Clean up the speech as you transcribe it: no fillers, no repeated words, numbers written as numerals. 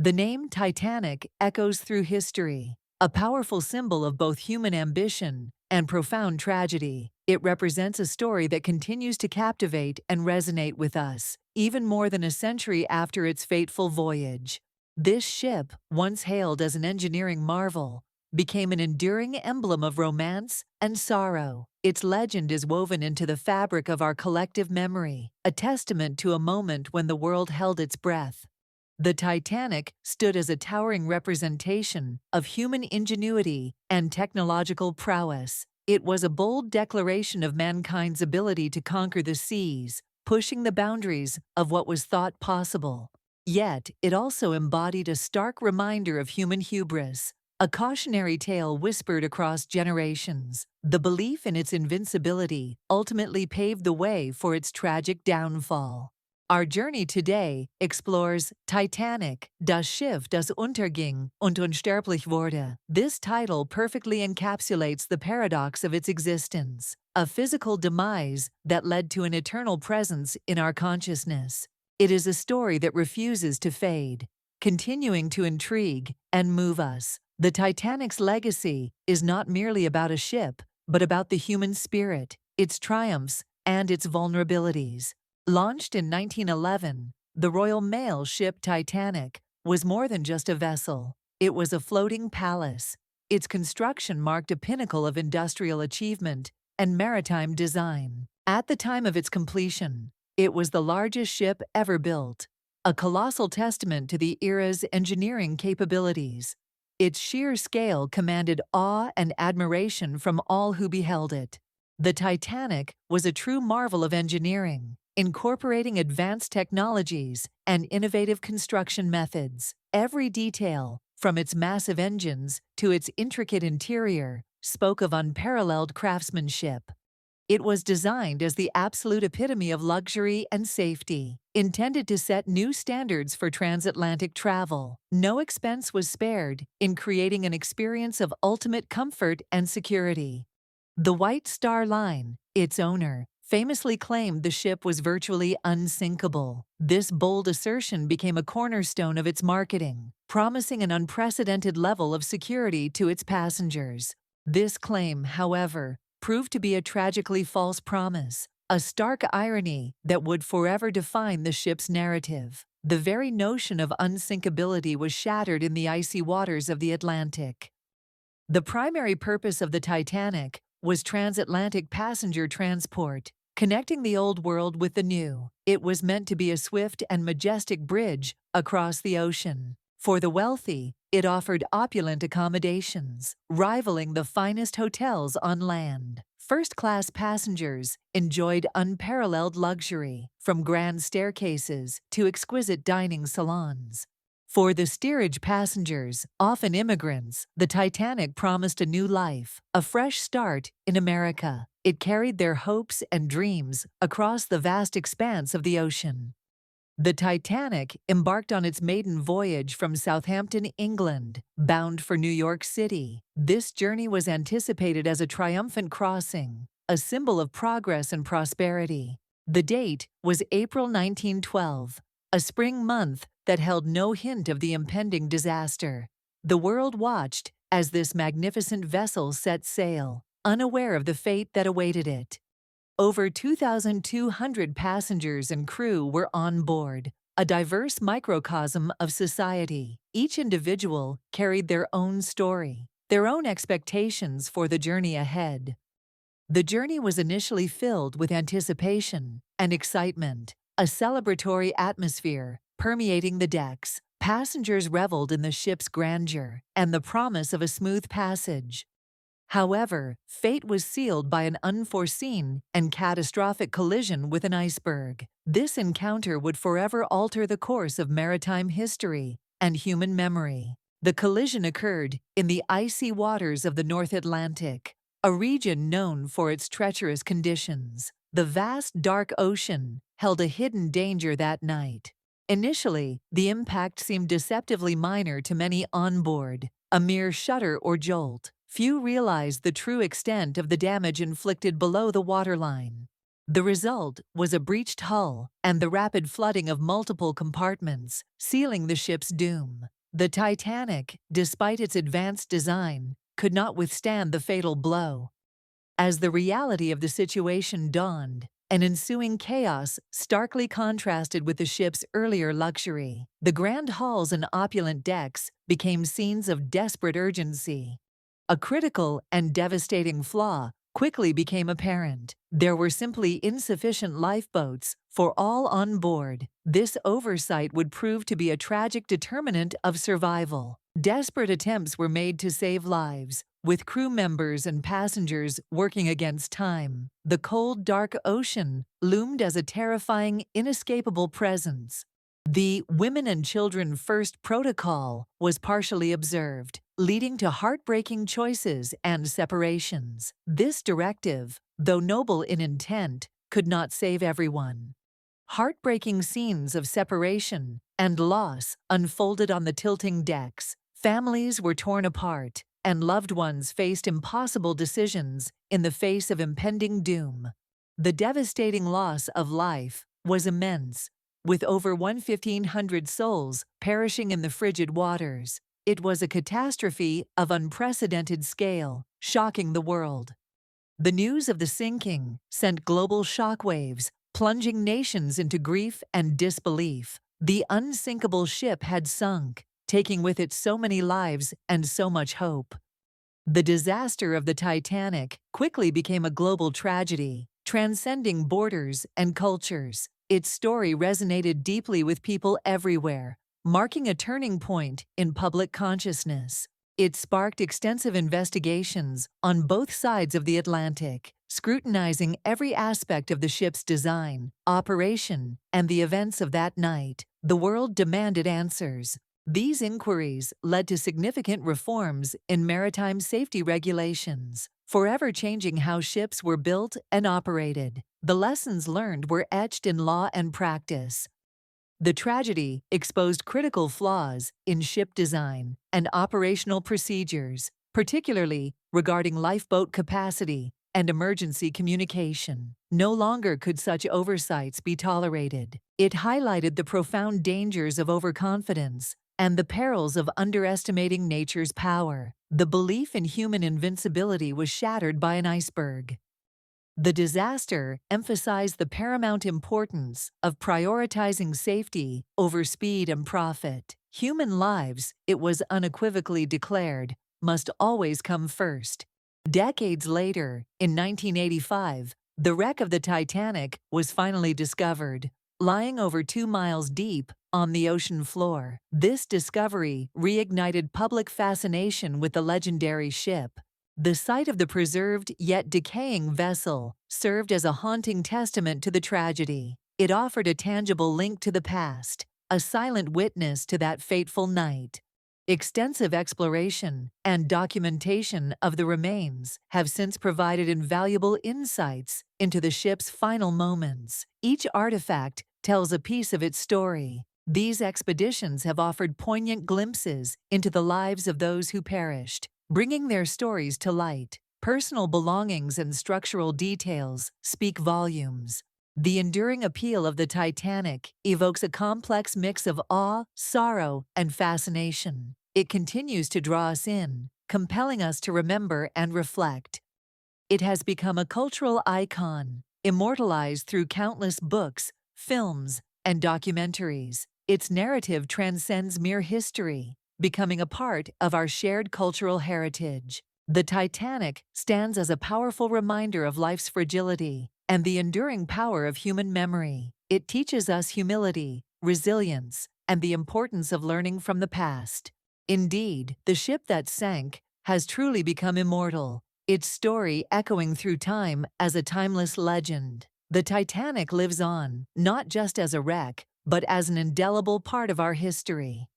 The name Titanic echoes through history, a powerful symbol of both human ambition and profound tragedy. It represents a story that continues to captivate and resonate with us, even more than a century after its fateful voyage. This ship, once hailed as an engineering marvel, became an enduring emblem of romance and sorrow. Its legend is woven into the fabric of our collective memory, a testament to a moment when the world held its breath. The Titanic stood as a towering representation of human ingenuity and technological prowess. It was a bold declaration of mankind's ability to conquer the seas, pushing the boundaries of what was thought possible. Yet, it also embodied a stark reminder of human hubris, a cautionary tale whispered across generations. The belief in its invincibility ultimately paved the way for its tragic downfall. Our journey today explores Titanic, das Schiff, das unterging und unsterblich wurde. This title perfectly encapsulates the paradox of its existence, a physical demise that led to an eternal presence in our consciousness. It is a story that refuses to fade, continuing to intrigue and move us. The Titanic's legacy is not merely about a ship, but about the human spirit, its triumphs, and its vulnerabilities. Launched in 1911, the Royal Mail ship Titanic was more than just a vessel. It was a floating palace. Its construction marked a pinnacle of industrial achievement and maritime design. At the time of its completion, it was the largest ship ever built, a colossal testament to the era's engineering capabilities. Its sheer scale commanded awe and admiration from all who beheld it. The Titanic was a true marvel of engineering, incorporating advanced technologies and innovative construction methods. Every detail, from its massive engines to its intricate interior, spoke of unparalleled craftsmanship. It was designed as the absolute epitome of luxury and safety, intended to set new standards for transatlantic travel. No expense was spared in creating an experience of ultimate comfort and security. The White Star Line, its owner, famously claimed the ship was virtually unsinkable. This bold assertion became a cornerstone of its marketing, promising an unprecedented level of security to its passengers. This claim, however, proved to be a tragically false promise, a stark irony that would forever define the ship's narrative. The very notion of unsinkability was shattered in the icy waters of the Atlantic. The primary purpose of the Titanic was transatlantic passenger transport, connecting the old world with the new. It was meant to be a swift and majestic bridge across the ocean. For the wealthy, it offered opulent accommodations, rivaling the finest hotels on land. First-class passengers enjoyed unparalleled luxury, from grand staircases to exquisite dining salons. For the steerage passengers, often immigrants, the Titanic promised a new life, a fresh start in America. It carried their hopes and dreams across the vast expanse of the ocean. The Titanic embarked on its maiden voyage from Southampton, England, bound for New York City. This journey was anticipated as a triumphant crossing, a symbol of progress and prosperity. The date was April 1912, a spring month that held no hint of the impending disaster. The world watched as this magnificent vessel set sail, unaware of the fate that awaited it. Over 2,200 passengers and crew were on board, a diverse microcosm of society. Each individual carried their own story, their own expectations for the journey ahead. The journey was initially filled with anticipation and excitement, a celebratory atmosphere permeating the decks. Passengers reveled in the ship's grandeur and the promise of a smooth passage. However, fate was sealed by an unforeseen and catastrophic collision with an iceberg. This encounter would forever alter the course of maritime history and human memory. The collision occurred in the icy waters of the North Atlantic, a region known for its treacherous conditions. The vast, dark ocean held a hidden danger that night. Initially, the impact seemed deceptively minor to many on board, a mere shudder or jolt. Few realized the true extent of the damage inflicted below the waterline. The result was a breached hull and the rapid flooding of multiple compartments, sealing the ship's doom. The Titanic, despite its advanced design, could not withstand the fatal blow. As the reality of the situation dawned, an ensuing chaos starkly contrasted with the ship's earlier luxury. The grand halls and opulent decks became scenes of desperate urgency. A critical and devastating flaw quickly became apparent. There were simply insufficient lifeboats for all on board. This oversight would prove to be a tragic determinant of survival. Desperate attempts were made to save lives, with crew members and passengers working against time. The cold, dark ocean loomed as a terrifying, inescapable presence. The women and children first protocol was partially observed, leading to heartbreaking choices and separations. This directive, though noble in intent, could not save everyone. Heartbreaking scenes of separation and loss unfolded on the tilting decks. Families were torn apart, and loved ones faced impossible decisions in the face of impending doom. The devastating loss of life was immense, with over 1,500 souls perishing in the frigid waters. It was a catastrophe of unprecedented scale, shocking the world. The news of the sinking sent global shockwaves, plunging nations into grief and disbelief. The unsinkable ship had sunk, taking with it so many lives and so much hope. The disaster of the Titanic quickly became a global tragedy, transcending borders and cultures. Its story resonated deeply with people everywhere, marking a turning point in public consciousness. It sparked extensive investigations on both sides of the Atlantic, scrutinizing every aspect of the ship's design, operation, and the events of that night. The world demanded answers. These inquiries led to significant reforms in maritime safety regulations, forever changing how ships were built and operated. The lessons learned were etched in law and practice. The tragedy exposed critical flaws in ship design and operational procedures, particularly regarding lifeboat capacity and emergency communication. No longer could such oversights be tolerated. It highlighted the profound dangers of overconfidence and the perils of underestimating nature's power. The belief in human invincibility was shattered by an iceberg. The disaster emphasized the paramount importance of prioritizing safety over speed and profit. Human lives, it was unequivocally declared, must always come first. Decades later, in 1985, the wreck of the Titanic was finally discovered, lying over 2 miles deep on the ocean floor. This discovery reignited public fascination with the legendary ship. The sight of the preserved yet decaying vessel served as a haunting testament to the tragedy. It offered a tangible link to the past, a silent witness to that fateful night. Extensive exploration and documentation of the remains have since provided invaluable insights into the ship's final moments. Each artifact tells a piece of its story. These expeditions have offered poignant glimpses into the lives of those who perished, bringing their stories to light. Personal belongings and structural details speak volumes. The enduring appeal of the Titanic evokes a complex mix of awe, sorrow, and fascination. It continues to draw us in, compelling us to remember and reflect. It has become a cultural icon, immortalized through countless books, films, and documentaries. Its narrative transcends mere history, becoming a part of our shared cultural heritage. The Titanic stands as a powerful reminder of life's fragility and the enduring power of human memory. It teaches us humility, resilience, and the importance of learning from the past. Indeed, the ship that sank has truly become immortal, its story echoing through time as a timeless legend. The Titanic lives on, not just as a wreck, but as an indelible part of our history.